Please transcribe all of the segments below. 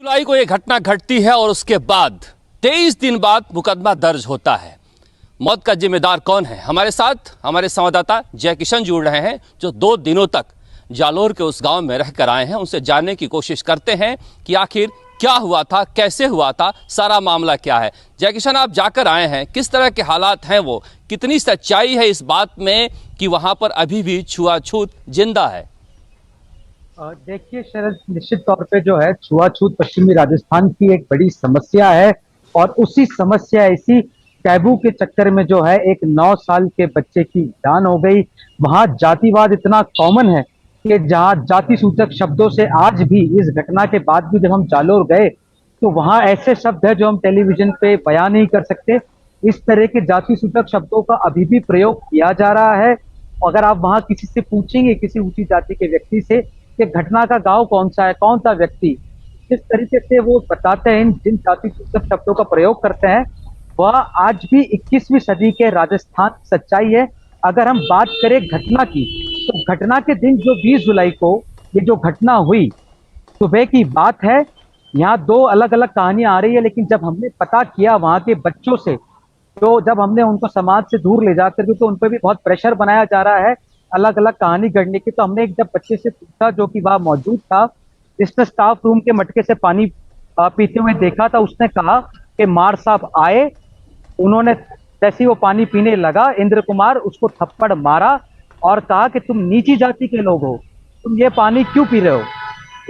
जुलाई को यह घटना घटती है और उसके बाद 23 दिन बाद मुकदमा दर्ज होता है। मौत का जिम्मेदार कौन है? हमारे साथ हमारे संवाददाता जय किशन जुड़ रहे हैं, जो 2 दिनों तक जालोर के उस गांव में रहकर आए हैं। उनसे जानने की कोशिश करते हैं कि आखिर क्या हुआ था, कैसे हुआ था, सारा मामला क्या है। जय किशन, आप जाकर आए हैं, किस तरह के हालात हैं वो, कितनी सच्चाई है इस बात में कि वहां पर अभी भी छुआछूत जिंदा है? देखिए शरद, निश्चित तौर पे जो है छुआछूत पश्चिमी राजस्थान की एक बड़ी समस्या है और उसी समस्या, इसी टैबू के चक्कर में जो है एक 9 साल के बच्चे की जान हो गई। वहां जातिवाद इतना कॉमन है कि जहां जाति सूचक शब्दों से आज भी, इस घटना के बाद भी जब हम जालोर गए तो वहां ऐसे शब्द है जो हम टेलीविजन पे बयान नहीं कर सकते। इस तरह के जाति सूचक शब्दों का अभी भी प्रयोग किया जा रहा है। अगर आप वहां किसी से पूछेंगे, किसी ऊंची जाति के व्यक्ति से कि घटना का गांव कौन सा है, कौन सा व्यक्ति, किस तरीके से वो बताते हैं, जिन जाति सूचक शब्दों का प्रयोग करते हैं, वह आज भी 21वीं सदी के राजस्थान सच्चाई है। अगर हम बात करें घटना की, तो घटना के दिन जो 20 जुलाई को ये जो घटना हुई, सुबह की बात है। यहाँ 2 अलग अलग कहानियां आ रही है, लेकिन जब हमने पता किया वहां के बच्चों से, तो जब हमने उनको समाज से दूर ले जाकर, क्योंकि उन पर भी बहुत प्रेशर बनाया जा रहा है अलग अलग कहानी गढ़ने की, तो हमने एक जब बच्चे से पूछा जो कि वहां मौजूद था, जिसने स्टाफ रूम के मटके से पानी पीते हुए देखा था, उसने कहा कि मार साहब आए, उन्होंने जैसे वो पानी पीने लगा, इंद्र कुमार उसको थप्पड़ मारा और कहा कि तुम नीची जाति के लोग हो, तुम ये पानी क्यों पी रहे हो।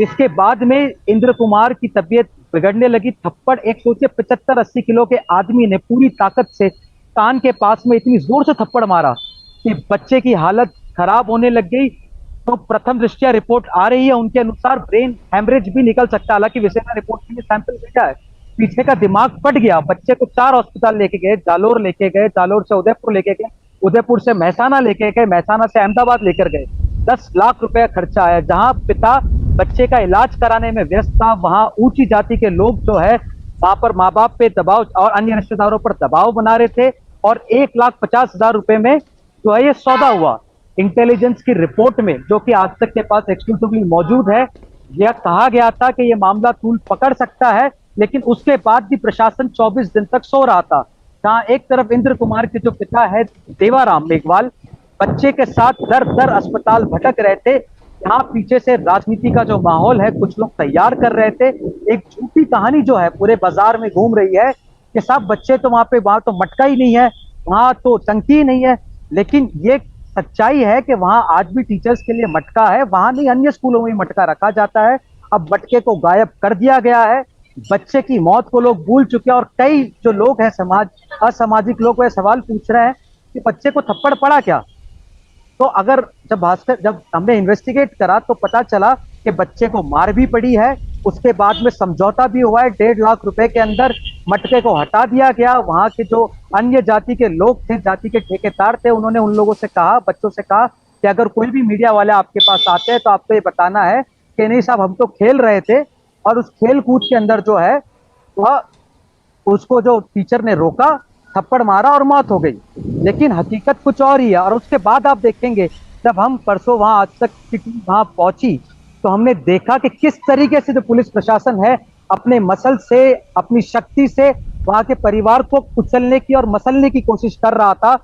इसके बाद में इंद्र कुमार की तबीयत बिगड़ने लगी। थप्पड़, एक सोचे 75-80 किलो के आदमी ने पूरी ताकत से कान के पास में इतनी जोर से थप्पड़ मारा कि बच्चे की हालत खराब होने लग गई। तो प्रथम दृष्टया रिपोर्ट आ रही है, उनके अनुसार ब्रेन हैमरेज भी निकल सकता है। हालांकि विशेषज्ञ रिपोर्ट के लिए सैंपल भेजा है, पीछे का दिमाग फट गया। बच्चे को 4 अस्पताल लेके गए, जालोर लेके गए, जालोर से उदयपुर लेके गए, उदयपुर से महसाना लेके गए, महसाना से अहमदाबाद लेकर गए। 10 लाख रुपए खर्चा आया। जहां पिता बच्चे का इलाज कराने में व्यस्त था, वहां ऊंची जाति के लोग जो है वहां पर माँ बाप पे दबाव और अन्य रिश्तेदारों पर दबाव बना रहे थे, और 1,50,000 रुपए में जो है ये सौदा हुआ। इंटेलिजेंस की रिपोर्ट में, जो कि आज तक के पास एक्सक्लूसिवली मौजूद है, यह कहा गया था कि यह मामला तूल पकड़ सकता है, लेकिन उसके बाद भी प्रशासन 24 दिन तक सो रहा था। जहां एक तरफ इंद्र कुमार के जो पिता है देवाराम मेघवाल बच्चे के साथ दर दर अस्पताल भटक रहे थे, यहाँ पीछे से राजनीति का जो माहौल है कुछ लोग तैयार कर रहे थे। एक झूठी कहानी जो है पूरे बाजार में घूम रही है कि साहब बच्चे तो वहां तो मटका ही नहीं है, वहां तो टंकी ही नहीं है। लेकिन ये सच्चाई है कि वहां आज भी टीचर्स के लिए मटका है, वहां नहीं अन्य स्कूलों में मटका रखा जाता है। अब मटके को गायब कर दिया गया है। बच्चे की मौत को लोग भूल चुके हैं, और कई जो लोग हैं असामाजिक लोग, वह सवाल पूछ रहे हैं कि बच्चे को थप्पड़ पड़ा क्या। तो अगर जब हमने इन्वेस्टिगेट करा तो पता चला कि बच्चे को मार भी पड़ी है। उसके बाद में समझौता भी हुआ है, 1.5 लाख रुपए के अंदर मटके को हटा दिया गया। वहां के जो अन्य जाति के लोग थे, जाति के ठेकेदार थे, उन्होंने उन लोगों से कहा, बच्चों से कहा कि अगर कोई भी मीडिया वाले आपके पास आते हैं तो आपको ये बताना है कि नहीं साहब, हम तो खेल रहे थे, और उस खेल कूद के अंदर जो है वह उसको जो टीचर ने रोका, थप्पड़ मारा और मौत हो गई। लेकिन हकीकत कुछ और ही है। और उसके बाद आप देखेंगे, जब हम परसों वहां आज तक की टीम वहां पहुंची तो हमने देखा कि किस तरीके से जो पुलिस प्रशासन है अपने मसल से, अपनी शक्ति से वहां के परिवार को कुचलने की और मसलने की कोशिश कर रहा था।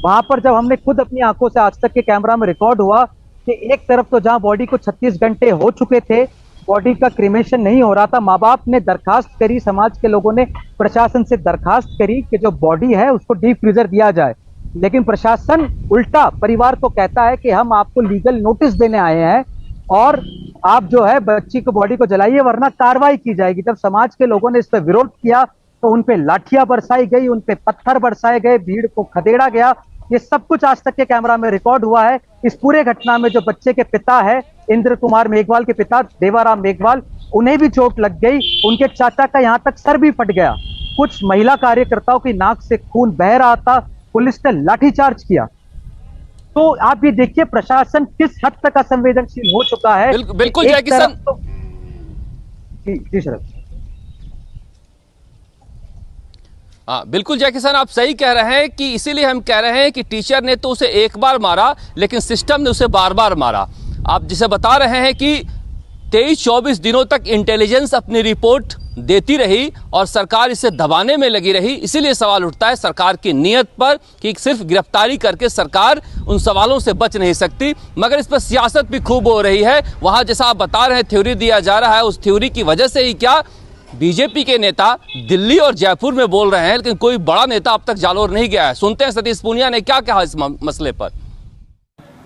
वहां पर जब हमने खुद अपनी आंखों से, आज तक के कैमरा में रिकॉर्ड हुआ कि एक तरफ तो जहां बॉडी को 36 घंटे हो चुके थे, बॉडी का क्रिमेशन नहीं हो रहा था, माँ बाप ने दरखास्त करी, समाज के लोगों ने प्रशासन से दरखास्त करी कि जो बॉडी है उसको डीप फ्रीजर दिया जाए। लेकिन प्रशासन उल्टा परिवार को कहता है कि हम आपको लीगल नोटिस देने आए हैं और आप जो है बच्ची को, बॉडी को जलाइए वरना कार्रवाई की जाएगी। जब समाज के लोगों ने इस पर विरोध किया तो उन पे लाठियां बरसाई गई, उन पे पत्थर बरसाए गए, भीड़ को खदेड़ा गया। ये सब कुछ आज तक के कैमरा में रिकॉर्ड हुआ है। इस पूरे घटना में जो बच्चे के पिता है, इंद्र कुमार मेघवाल के पिता देवाराम मेघवाल, उन्हें भी चोट लग गई, उनके चाचा का यहाँ तक सर भी फट गया। कुछ महिला कार्यकर्ताओं की नाक से खून बह रहा था, पुलिस ने लाठीचार्ज किया। तो आप ये देखिए प्रशासन किस हद तक असंवेदनशील हो चुका है। बिल्कुल जय किशन। जी शरद। हाँ बिल्कुल जय किशन, आप सही कह रहे हैं कि इसीलिए हम कह रहे हैं कि टीचर ने तो उसे एक बार मारा, लेकिन सिस्टम ने उसे बार बार मारा। आप जिसे बता रहे हैं कि 23-24 दिनों तक इंटेलिजेंस अपनी रिपोर्ट देती रही और सरकार इसे दबाने में लगी रही। इसीलिए सवाल उठता है सरकार की नीयत पर कि सिर्फ गिरफ्तारी करके सरकार उन सवालों से बच नहीं सकती, मगर इस पर सियासत भी खूब हो रही है। वहां जैसा आप बता रहे हैं थ्योरी दिया जा रहा है, उस थ्योरी की वजह से ही क्या बीजेपी के नेता दिल्ली और जयपुर में बोल रहे हैं, लेकिन कोई बड़ा नेता अब तक जालोर नहीं गया है। सुनते हैं सतीश पूनिया ने क्या कहा इस मसले पर।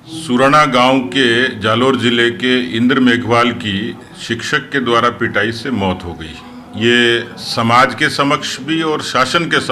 सुराना गांव के जालोर जिले के इंद्र मेघवाल की शिक्षक के द्वारा पिटाई से मौत हो गई। ये समाज के समक्ष भी और शासन के समक्ष